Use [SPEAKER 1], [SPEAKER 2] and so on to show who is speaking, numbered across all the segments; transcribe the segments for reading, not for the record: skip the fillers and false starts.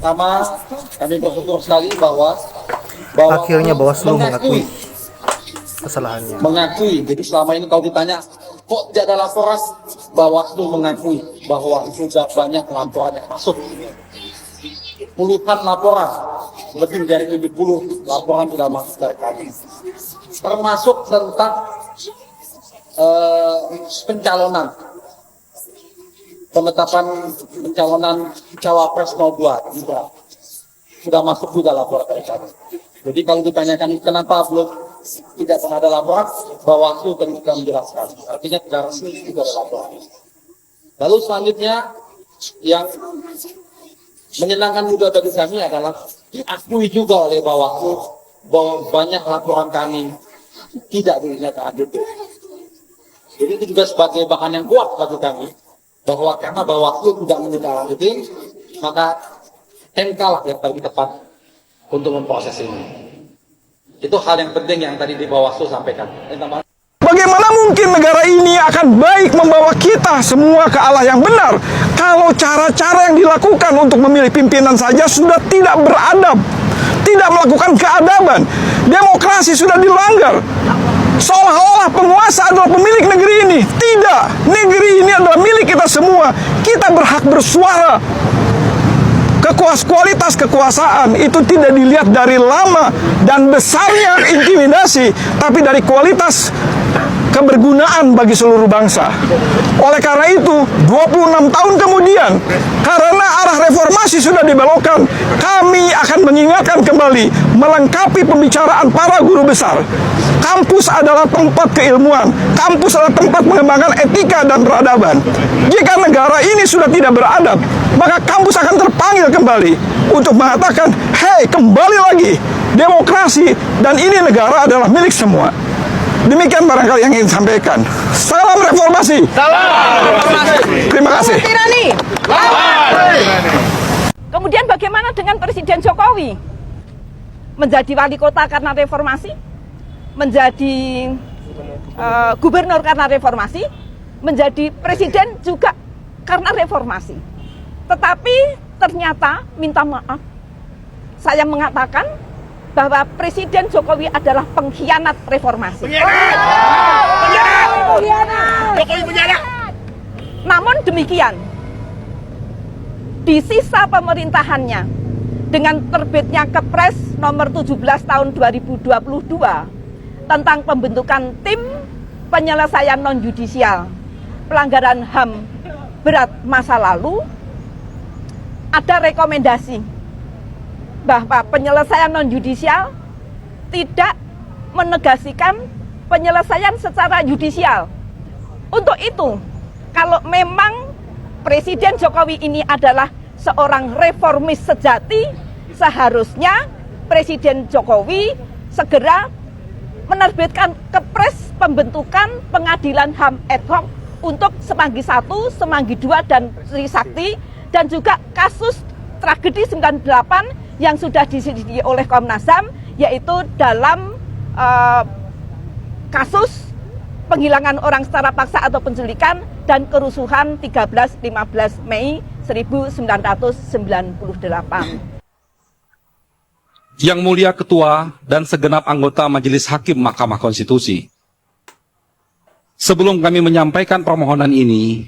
[SPEAKER 1] Pertama, kami bersyukur sekali bahwa
[SPEAKER 2] akhirnya Bawaslu mengakui kesalahannya.
[SPEAKER 1] Mengakui. Jadi selama ini kalau ditanya kok tidak ada laporan, Bawaslu mengakui bahwa sudah banyak laporan yang masuk. Puluhan laporan, lebih dari 70 laporan sudah masuk dari kami. Termasuk tentang pencalonan, penetapan pencalonan Cawapres 02 juga sudah masuk juga laporan dari kami. Jadi kalau ditanyakan kenapa belum tidak pernah ada laporan, Bawaslu tentu sudah menjelaskan. Artinya tidak resmi juga ada laporan. Lalu selanjutnya yang menyenangkan juga bagi kami adalah diakui juga oleh Bawaslu bahwa banyak laporan kami tidak dinyatakan ADP. Jadi itu juga sebagai bahan yang kuat bagi kami bahwa karena Bawaslu tidak menyatakan ADP, maka MK lah yang paling tepat untuk memproses ini. Itu hal yang penting yang tadi di Bawaslu sampaikan.
[SPEAKER 3] Bagaimana mungkin negara ini akan baik membawa kita semua ke arah yang benar kalau cara-cara yang dilakukan untuk memilih pimpinan saja sudah tidak beradab, tidak melakukan keadaban. Demokrasi sudah dilanggar. Seolah-olah penguasa adalah pemilik negeri ini. Tidak, negeri ini adalah milik kita semua. Kita berhak bersuara. Kualitas kekuasaan itu tidak dilihat dari lama dan besarnya intimidasi, tapi dari kualitas kebergunaan bagi seluruh bangsa. Oleh karena itu, 26 tahun kemudian, karena arah reformasi sudah dibelokkan, kami akan mengingatkan kembali, melengkapi pembicaraan para guru besar. Kampus adalah tempat keilmuan, kampus adalah tempat mengembangkan etika dan peradaban. Jika negara ini sudah tidak beradab, maka kampus akan terpanggil kembali untuk mengatakan, hei, kembali lagi, demokrasi dan ini negara adalah milik semua. Demikian barangkali yang ingin sampaikan. Salam reformasi.
[SPEAKER 4] Salam reformasi.
[SPEAKER 3] Terima kasih.
[SPEAKER 4] Tirani. Kemudian bagaimana dengan Presiden Jokowi? Menjadi wali kota karena reformasi, menjadi gubernur karena reformasi, menjadi presiden juga karena reformasi. Tetapi ternyata, minta maaf, saya mengatakan bahwa Presiden Jokowi adalah pengkhianat reformasi.
[SPEAKER 5] Jokowi pengkhianat.
[SPEAKER 4] Namun demikian, di sisa pemerintahannya, dengan terbitnya Kepres nomor 17 tahun 2022 tentang pembentukan tim penyelesaian non-judisial pelanggaran HAM berat masa lalu, ada rekomendasi bahwa penyelesaian non-judisial tidak menegasikan penyelesaian secara judisial. Untuk itu, kalau memang Presiden Jokowi ini adalah seorang reformis sejati, seharusnya Presiden Jokowi segera menerbitkan Kepres pembentukan pengadilan HAM ad hoc untuk Semanggi 1, Semanggi 2, dan Trisakti, dan juga kasus tragedi 98 yang sudah diselidiki oleh Komnas HAM, yaitu dalam kasus penghilangan orang secara paksa atau penculikan dan kerusuhan 13-15 Mei 1998.
[SPEAKER 6] Yang Mulia Ketua dan segenap anggota Majelis Hakim Mahkamah Konstitusi, sebelum kami menyampaikan permohonan ini,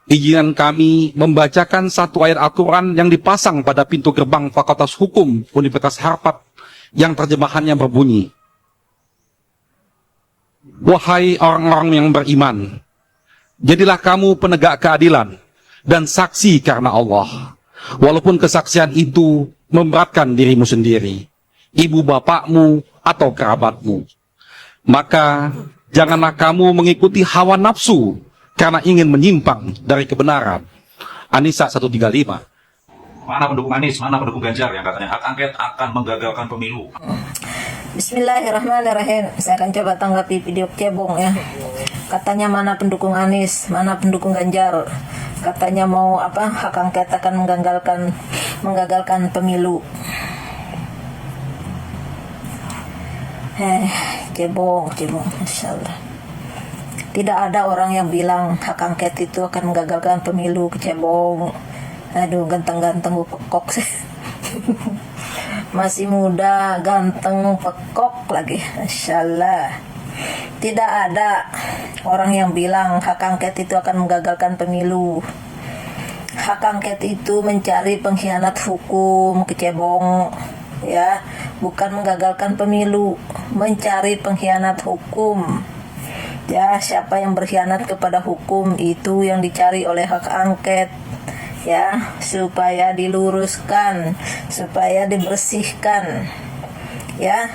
[SPEAKER 6] izinkan kami membacakan satu ayat Al-Quran yang dipasang pada pintu gerbang Fakultas Hukum Universitas Harvard yang terjemahannya berbunyi, "Wahai orang-orang yang beriman, jadilah kamu penegak keadilan dan saksi karena Allah, walaupun kesaksian itu memberatkan dirimu sendiri, ibu bapakmu atau kerabatmu. Maka janganlah kamu mengikuti hawa nafsu karena ingin menyimpang dari kebenaran." An-Nisa 135.
[SPEAKER 5] Mana pendukung Anies, mana pendukung Ganjar yang katanya hak angket akan menggagalkan pemilu?
[SPEAKER 7] Bismillahirrahmanirrahim. Saya akan coba tanggapi video cebong ya. Katanya mana pendukung Anies, mana pendukung Ganjar. Katanya mau apa, hak angket akan menggagalkan pemilu. Cebong, Masya Allah. Tidak ada orang yang bilang hak angket itu akan menggagalkan pemilu, cebong. Aduh, ganteng-ganteng pekok sih. Masih muda, ganteng, pekok lagi, Masya Allah. Tidak ada orang yang bilang hak angket itu akan menggagalkan pemilu. Hak angket itu mencari pengkhianat hukum, kecebong, ya, bukan menggagalkan pemilu, mencari pengkhianat hukum. Ya, siapa yang berkhianat kepada hukum itu yang dicari oleh hak angket, ya, supaya diluruskan, supaya dibersihkan, ya.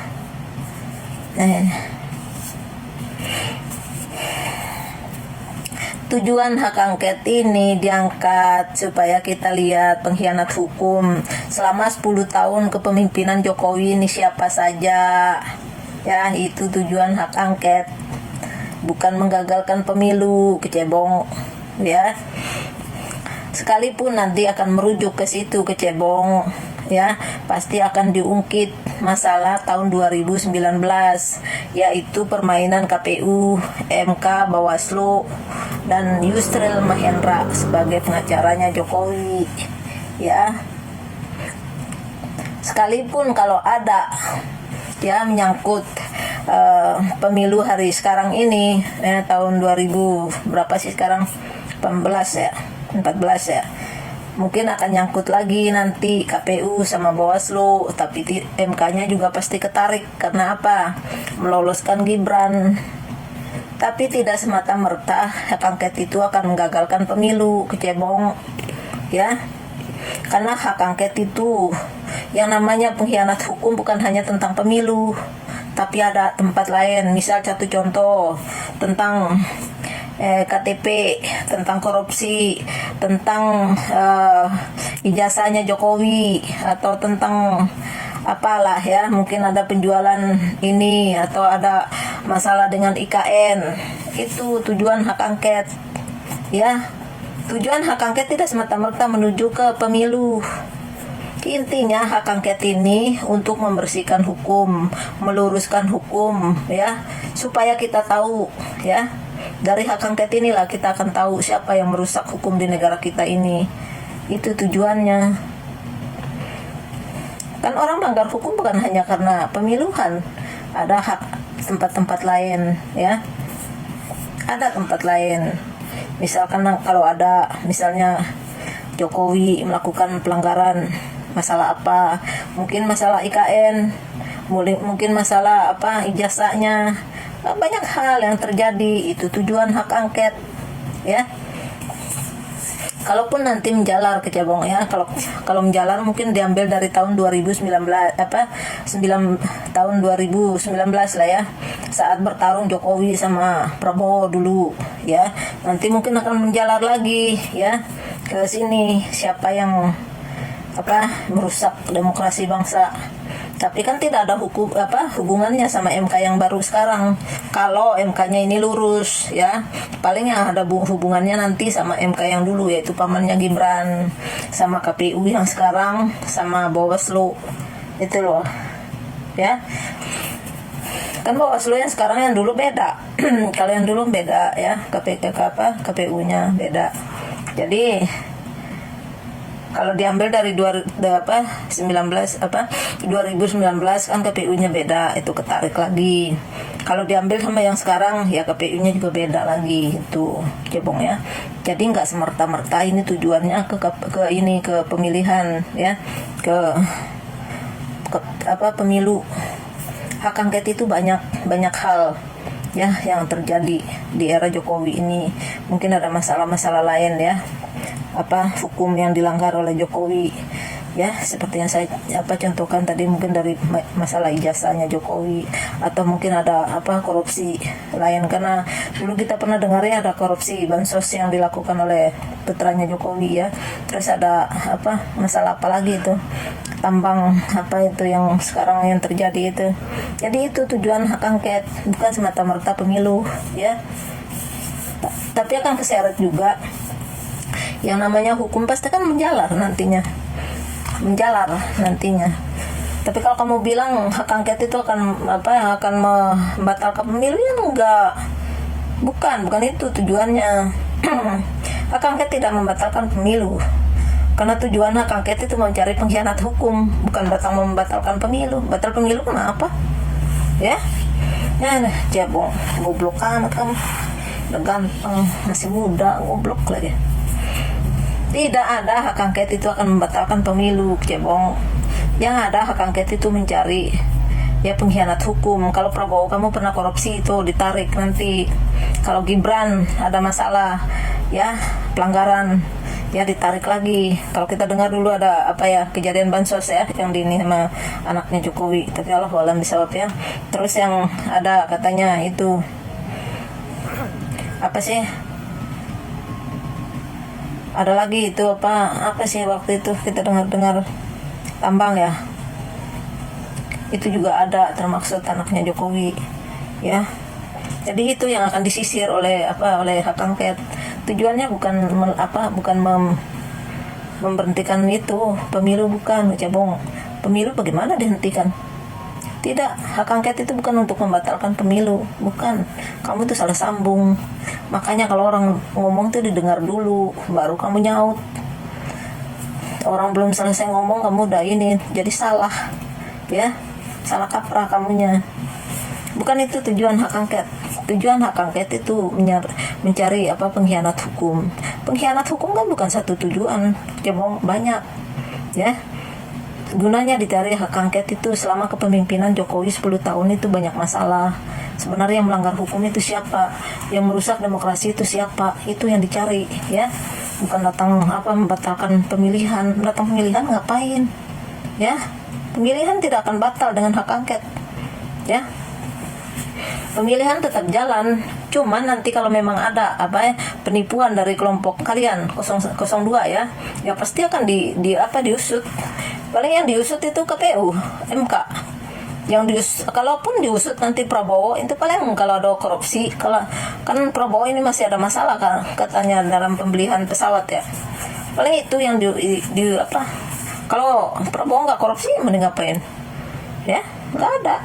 [SPEAKER 7] Tujuan hak angket ini diangkat supaya kita lihat pengkhianat hukum selama 10 tahun kepemimpinan Jokowi ini siapa saja. Ya, itu tujuan hak angket. Bukan menggagalkan pemilu, kecebong, ya. Sekalipun nanti akan merujuk ke situ, kecebong, ya, pasti akan diungkit masalah tahun 2019, yaitu permainan KPU, MK, Bawaslu, dan Yusril Mahendra sebagai pengacaranya Jokowi, ya. Sekalipun kalau ada, ya, menyangkut pemilu hari sekarang ini, ya, tahun 2000 berapa sih sekarang, 14 ya, mungkin akan nyangkut lagi nanti KPU sama Bawaslu, tapi MK-nya juga pasti ketarik. Karena apa? Meloloskan Gibran. Tapi tidak semata-merta hak angket itu akan menggagalkan pemilu, kecebong, ya. Karena hak angket itu yang namanya pengkhianat hukum bukan hanya tentang pemilu, tapi ada tempat lain. Misal satu contoh tentang KTP, tentang korupsi, tentang ijazahnya Jokowi, atau tentang apalah, ya, mungkin ada penjualan ini atau ada masalah dengan IKN. Itu tujuan hak angket, ya. Tujuan hak angket tidak semata-merta menuju ke pemilu. Intinya hak angket ini untuk membersihkan hukum, meluruskan hukum, ya, supaya kita tahu, ya. Dari hak angket inilah kita akan tahu siapa yang merusak hukum di negara kita ini. Itu tujuannya. Kan orang melanggar hukum bukan hanya karena pemiluhan, ada hak tempat-tempat lain, ya. Ada tempat lain. Misalkan kalau ada, misalnya Jokowi melakukan pelanggaran masalah apa, mungkin masalah IKN, mungkin masalah apa ijazahnya, banyak hal yang terjadi. Itu tujuan hak angket, ya. Kalaupun nanti menjalar, kecebong, ya, kalau menjalar mungkin diambil dari tahun 2019 tahun 2019 lah, ya, saat bertarung Jokowi sama Prabowo dulu, ya. Nanti mungkin akan menjalar lagi, ya, ke sini siapa yang merusak demokrasi bangsa. Tapi kan tidak ada hubungannya sama MK yang baru sekarang. Kalau MK-nya ini lurus, ya, paling yang ada hubungannya nanti sama MK yang dulu, yaitu pamannya Gibran, sama KPU yang sekarang, sama Bawaslu. Itu loh, ya. Kan Bawaslu yang sekarang yang dulu beda. Kalau yang dulu beda, ya, KPU-nya beda. Jadi kalau diambil dari 2019 kan KPU-nya beda, itu ketarik lagi. Kalau diambil sama yang sekarang, ya KPU-nya juga beda lagi, itu cebong, ya. Jadi nggak semerta-merta ini tujuannya ke pemilihan, ya, ke pemilu. Hak angket itu banyak hal, ya, yang terjadi di era Jokowi ini. Mungkin ada masalah-masalah lain, ya, hukum yang dilanggar oleh Jokowi, ya, seperti yang saya contohkan tadi, mungkin dari masalah ijazahnya Jokowi, atau mungkin ada korupsi lain. Karena dulu kita pernah dengar, ya, ada korupsi bansos yang dilakukan oleh putranya Jokowi, ya. Terus ada masalah apa lagi itu, tambang itu yang sekarang yang terjadi itu. Jadi itu tujuan hak angket, bukan semata-merta pemilu, ya. Tapi akan keseret juga. Yang namanya hukum pasti kan menjalar nantinya. Tapi kalau kamu bilang hak angket itu akan membatalkan pemilu, ya enggak. Bukan itu tujuannya. Hak angket tidak membatalkan pemilu. Karena tujuan hak angket itu mencari pengkhianat hukum, bukan datang membatalkan pemilu. Batal pemilu kenapa? Ya? Ya, cebong, goblok amat kamu. Udah ganteng, masih muda, goblok lagi. Tidak ada hak angket itu akan membatalkan pemilu, cebong. Yang ada hak angket itu mencari ya pengkhianat hukum. Kalau Prabowo kamu pernah korupsi itu ditarik nanti. Kalau Gibran ada masalah ya pelanggaran ya ditarik lagi. Kalau kita dengar dulu ada apa ya kejadian bansos ya yang ini sama anaknya Jokowi, tapi Allah alam bisawab ya. Terus yang ada katanya itu apa sih, ada lagi itu apa sih waktu itu kita dengar tambang ya, itu juga ada termaksud anaknya Jokowi ya. Jadi itu yang akan disisir oleh hak angket. Tujuannya bukan memberhentikan itu pemilu, bukan, cebong. Pemilu bagaimana dihentikan? Tidak, hak angket itu bukan untuk membatalkan pemilu, bukan. Kamu itu salah sambung. Makanya kalau orang ngomong tuh didengar dulu, baru kamu nyaut. Orang belum selesai ngomong kamu udah ini, jadi salah, ya, salah kaprah kamunya. Bukan itu tujuan hak angket. Tujuan hak angket itu mencari pengkhianat hukum. Pengkhianat hukum kan bukan satu tujuan, cuma banyak, ya. Gunanya dicari hak angket itu selama kepemimpinan Jokowi 10 tahun itu banyak masalah. Sebenarnya yang melanggar hukum itu siapa? Yang merusak demokrasi itu siapa? Itu yang dicari, ya. Bukan datang membatalkan pemilihan. Datang pemilihan ngapain? Ya. Pemilihan tidak akan batal dengan hak angket. Ya. Pemilihan tetap jalan. Cuman nanti kalau memang ada penipuan dari kelompok kalian 02 ya pasti akan diusut. Paling yang diusut itu KPU, MK. Kalaupun diusut nanti Prabowo itu paling kalau ada korupsi, kalau kan Prabowo ini masih ada masalah kan katanya dalam pembelian pesawat ya. Paling itu yang kalau Prabowo nggak korupsi mending ngapain? Ya, nggak ada.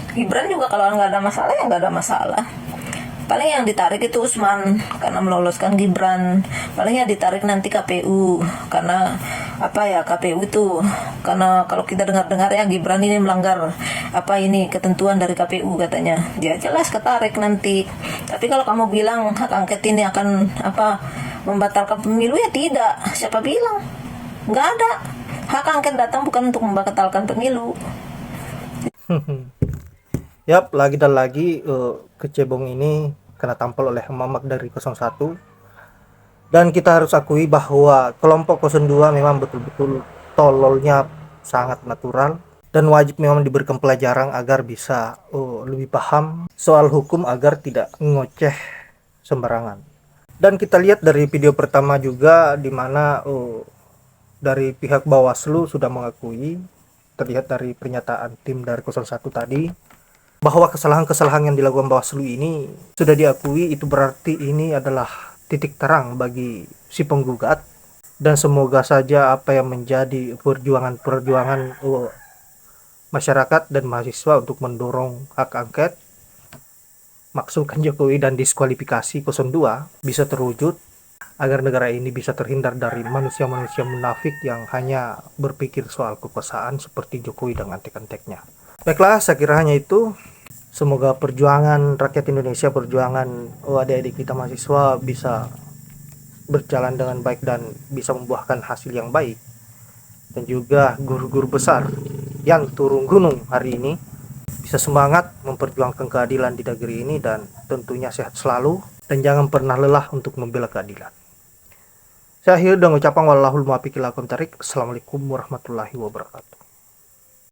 [SPEAKER 7] Gibran juga kalau nggak ada masalah ya nggak ada masalah. Paling yang ditarik itu Usman karena meloloskan Gibran. Paling yang ditarik nanti KPU karena KPU itu karena kalau kita dengar-dengar ya Gibran ini melanggar ketentuan dari KPU katanya. Dia jelas ketarik nanti. Tapi kalau kamu bilang hak angket ini akan membatalkan pemilu ya tidak. Siapa bilang? Nggak ada. Hak angket datang bukan untuk membatalkan pemilu.
[SPEAKER 2] Yap, lagi dan lagi kecebong ini kena tampol oleh Mamak dari 01. Dan kita harus akui bahwa kelompok 02 memang betul-betul tololnya sangat natural dan wajib memang diberikan pelajaran agar bisa lebih paham soal hukum agar tidak ngoceh sembarangan. Dan kita lihat dari video pertama juga di mana dari pihak Bawaslu sudah mengakui, terlihat dari pernyataan tim dari 01 tadi, bahwa kesalahan-kesalahan yang dilakukan Bawaslu ini sudah diakui. Itu berarti ini adalah titik terang bagi si penggugat, dan semoga saja apa yang menjadi perjuangan masyarakat dan mahasiswa untuk mendorong hak angket, maksulkan Jokowi dan diskualifikasi 02 bisa terwujud agar negara ini bisa terhindar dari manusia-manusia munafik yang hanya berpikir soal kekuasaan seperti Jokowi dan antek-anteknya. Baiklah, saya kira hanya itu. Semoga perjuangan rakyat Indonesia, perjuangan adik-adik kita mahasiswa bisa berjalan dengan baik dan bisa membuahkan hasil yang baik. Dan juga guru-guru besar yang turun gunung hari ini bisa semangat memperjuangkan keadilan di negeri ini dan tentunya sehat selalu dan jangan pernah lelah untuk membela keadilan. Saya akhir dengan ucapan wallahul muwaffiq ila aqwamit thoriq. Assalamualaikum warahmatullahi wabarakatuh.